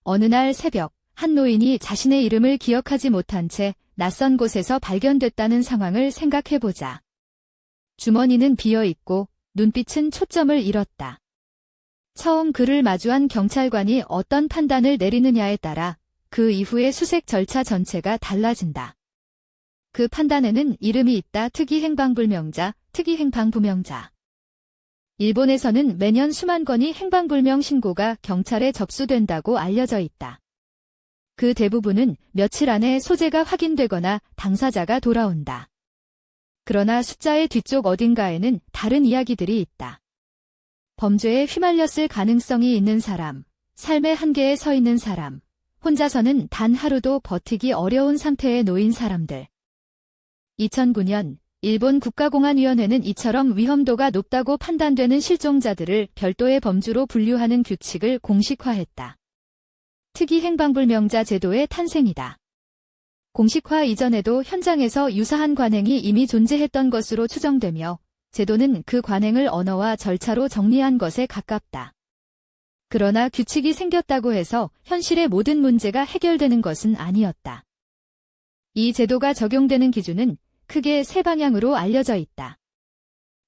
어느 날 새벽, 한 노인이 자신의 이름을 기억하지 못한 채 낯선 곳에서 발견됐다는 상황을 생각해보자. 주머니는 비어있고 눈빛은 초점을 잃었다. 처음 그를 마주한 경찰관이 어떤 판단을 내리느냐에 따라 그 이후의 수색 절차 전체가 달라진다. 그 판단에는 이름이 있다. 특이행방불명자, 특이행방부명자. 일본에서는 매년 수만 건의 행방불명 신고가 경찰에 접수된다고 알려져 있다. 그 대부분은 며칠 안에 소재가 확인되거나 당사자가 돌아온다. 그러나 숫자의 뒤쪽 어딘가에는 다른 이야기들이 있다. 범죄에 휘말렸을 가능성이 있는 사람, 삶의 한계에 서 있는 사람, 혼자서는 단 하루도 버티기 어려운 상태에 놓인 사람들. 2009년 일본 국가공안위원회는 이처럼 위험도가 높다고 판단되는 실종자들을 별도의 범주로 분류하는 규칙을 공식화했다. 특이행방불명자 제도의 탄생이다. 공식화 이전에도 현장에서 유사한 관행이 이미 존재했던 것으로 추정되며 제도는 그 관행을 언어와 절차로 정리한 것에 가깝다. 그러나 규칙이 생겼다고 해서 현실의 모든 문제가 해결되는 것은 아니었다. 이 제도가 적용되는 기준은 크게 세 방향으로 알려져 있다.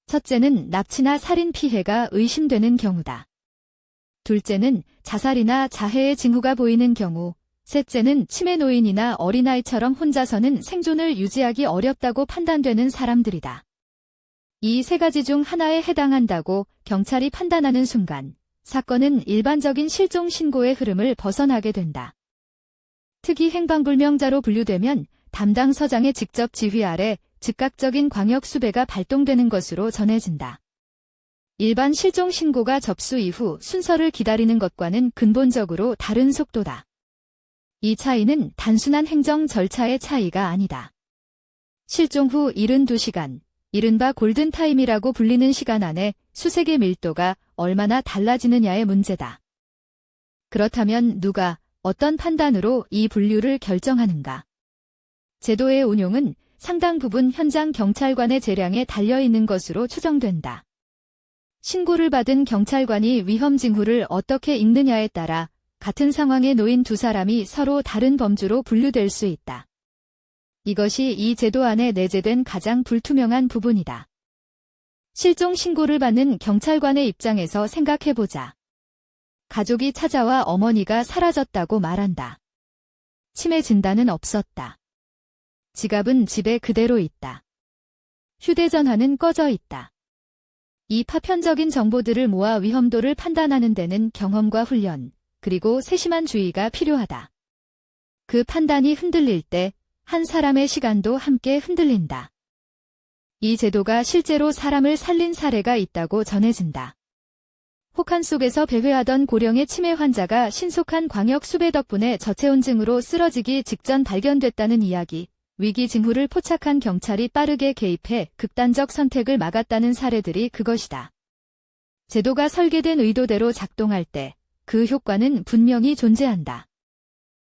첫째는 납치나 살인 피해가 의심되는 경우다. 둘째는 자살이나 자해의 징후가 보이는 경우, 셋째는 치매 노인이나 어린아이처럼 혼자서는 생존을 유지하기 어렵다고 판단되는 사람들이다. 이 세 가지 중 하나에 해당한다고 경찰이 판단하는 순간, 사건은 일반적인 실종 신고의 흐름을 벗어나게 된다. 특이행방불명자로 분류되면 담당 서장의 직접 지휘 아래 즉각적인 광역 수배가 발동되는 것으로 전해진다. 일반 실종 신고가 접수 이후 순서를 기다리는 것과는 근본적으로 다른 속도다. 이 차이는 단순한 행정 절차의 차이가 아니다. 실종 후 72시간, 이른바 골든타임이라고 불리는 시간 안에 수색의 밀도가 얼마나 달라지느냐의 문제다. 그렇다면 누가, 어떤 판단으로 이 분류를 결정하는가? 제도의 운용은 상당 부분 현장 경찰관의 재량에 달려있는 것으로 추정된다. 신고를 받은 경찰관이 위험 징후를 어떻게 읽느냐에 따라 같은 상황에 놓인 두 사람이 서로 다른 범주로 분류될 수 있다. 이것이 이 제도 안에 내재된 가장 불투명한 부분이다. 실종 신고를 받는 경찰관의 입장에서 생각해보자. 가족이 찾아와 어머니가 사라졌다고 말한다. 치매 진단은 없었다. 지갑은 집에 그대로 있다. 휴대전화는 꺼져 있다. 이 파편적인 정보들을 모아 위험도를 판단하는 데는 경험과 훈련, 그리고 세심한 주의가 필요하다. 그 판단이 흔들릴 때 한 사람의 시간도 함께 흔들린다. 이 제도가 실제로 사람을 살린 사례가 있다고 전해진다. 혹한 속에서 배회하던 고령의 치매 환자가 신속한 광역 수배 덕분에 저체온증으로 쓰러지기 직전 발견됐다는 이야기, 위기 징후를 포착한 경찰이 빠르게 개입해 극단적 선택을 막았다는 사례들이 그것이다. 제도가 설계된 의도대로 작동할 때 그 효과는 분명히 존재한다.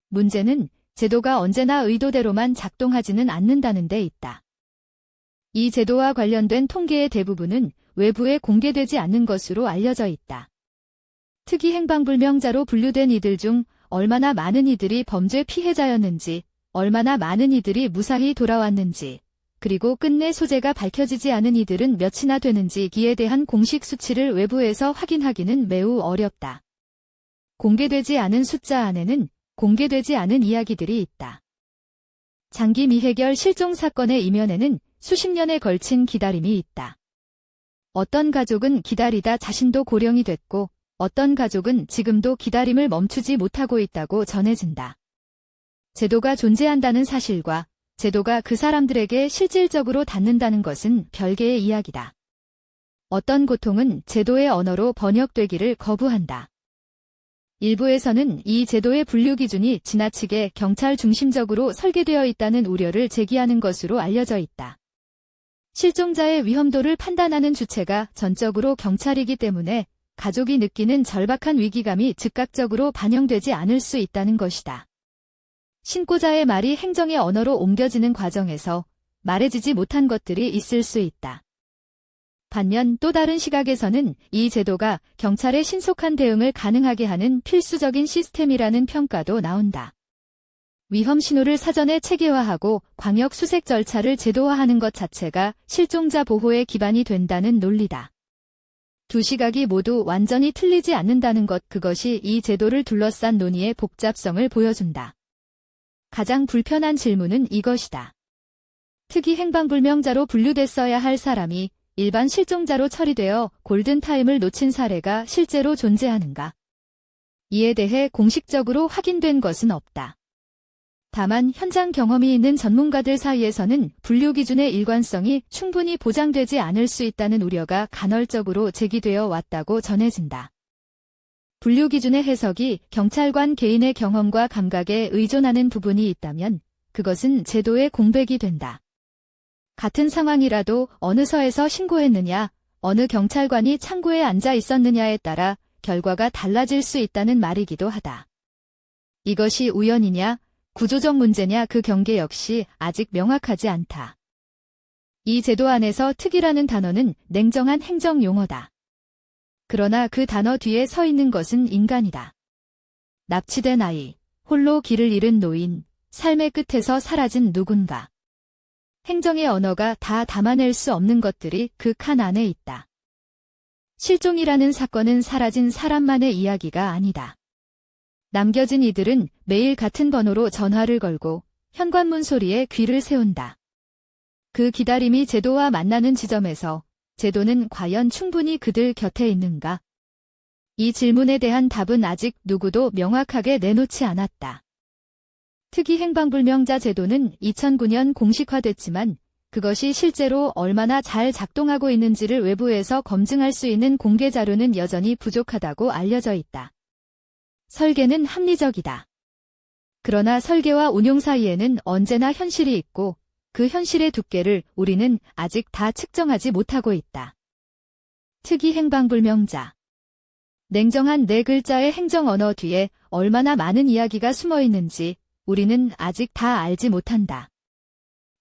문제는 제도가 언제나 의도대로만 작동하지는 않는다는 데 있다. 이 제도와 관련된 통계의 대부분은 외부에 공개되지 않는 것으로 알려져 있다. 특이행방불명자로 분류된 이들 중 얼마나 많은 이들이 범죄 피해자였는지, 얼마나 많은 이들이 무사히 돌아왔는지, 그리고 끝내 소재가 밝혀지지 않은 이들은 몇이나 되는지에 대한 공식 수치를 외부에서 확인하기는 매우 어렵다. 공개되지 않은 숫자 안에는 공개되지 않은 이야기들이 있다. 장기 미해결 실종 사건의 이면에는 수십 년에 걸친 기다림이 있다. 어떤 가족은 기다리다 자신도 고령이 됐고, 어떤 가족은 지금도 기다림을 멈추지 못하고 있다고 전해진다. 제도가 존재한다는 사실과 제도가 그 사람들에게 실질적으로 닿는다는 것은 별개의 이야기다. 어떤 고통은 제도의 언어로 번역되기를 거부한다. 일부에서는 이 제도의 분류 기준이 지나치게 경찰 중심적으로 설계되어 있다는 우려를 제기하는 것으로 알려져 있다. 실종자의 위험도를 판단하는 주체가 전적으로 경찰이기 때문에 가족이 느끼는 절박한 위기감이 즉각적으로 반영되지 않을 수 있다는 것이다. 신고자의 말이 행정의 언어로 옮겨지는 과정에서 말해지지 못한 것들이 있을 수 있다. 반면 또 다른 시각에서는 이 제도가 경찰의 신속한 대응을 가능하게 하는 필수적인 시스템이라는 평가도 나온다. 위험 신호를 사전에 체계화하고 광역 수색 절차를 제도화하는 것 자체가 실종자 보호의 기반이 된다는 논리다. 두 시각이 모두 완전히 틀리지 않는다는 것, 그것이 이 제도를 둘러싼 논의의 복잡성을 보여준다. 가장 불편한 질문은 이것이다. 특이 행방불명자로 분류됐어야 할 사람이 일반 실종자로 처리되어 골든타임을 놓친 사례가 실제로 존재하는가? 이에 대해 공식적으로 확인된 것은 없다. 다만 현장 경험이 있는 전문가들 사이에서는 분류 기준의 일관성이 충분히 보장되지 않을 수 있다는 우려가 간헐적으로 제기되어 왔다고 전해진다. 분류 기준의 해석이 경찰관 개인의 경험과 감각에 의존하는 부분이 있다면 그것은 제도의 공백이 된다. 같은 상황이라도 어느 서에서 신고했느냐, 어느 경찰관이 창구에 앉아 있었느냐에 따라 결과가 달라질 수 있다는 말이기도 하다. 이것이 우연이냐, 구조적 문제냐, 그 경계 역시 아직 명확하지 않다. 이 제도 안에서 특이라는 단어는 냉정한 행정 용어다. 그러나 그 단어 뒤에 서 있는 것은 인간이다. 납치된 아이, 홀로 길을 잃은 노인, 삶의 끝에서 사라진 누군가. 행정의 언어가 다 담아낼 수 없는 것들이 그 칸 안에 있다. 실종이라는 사건은 사라진 사람만의 이야기가 아니다. 남겨진 이들은 매일 같은 번호로 전화를 걸고 현관문 소리에 귀를 세운다. 그 기다림이 제도와 만나는 지점에서 제도는 과연 충분히 그들 곁에 있는가? 이 질문에 대한 답은 아직 누구도 명확하게 내놓지 않았다. 특이 행방불명자 제도는 2009년 공식화됐지만 그것이 실제로 얼마나 잘 작동하고 있는지를 외부에서 검증할 수 있는 공개 자료는 여전히 부족하다고 알려져 있다. 설계는 합리적이다. 그러나 설계와 운용 사이에는 언제나 현실이 있고 그 현실의 두께를 우리는 아직 다 측정하지 못하고 있다. 특이 행방불명자. 냉정한 네 글자의 행정 언어 뒤에 얼마나 많은 이야기가 숨어 있는지 우리는 아직 다 알지 못한다.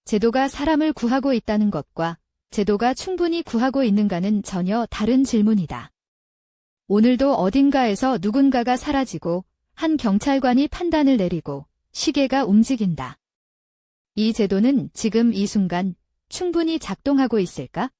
제도가 사람을 구하고 있다는 것과 제도가 충분히 구하고 있는가는 전혀 다른 질문이다. 오늘도 어딘가에서 누군가가 사라지고 한 경찰관이 판단을 내리고 시계가 움직인다. 이 제도는 지금 이 순간 충분히 작동하고 있을까?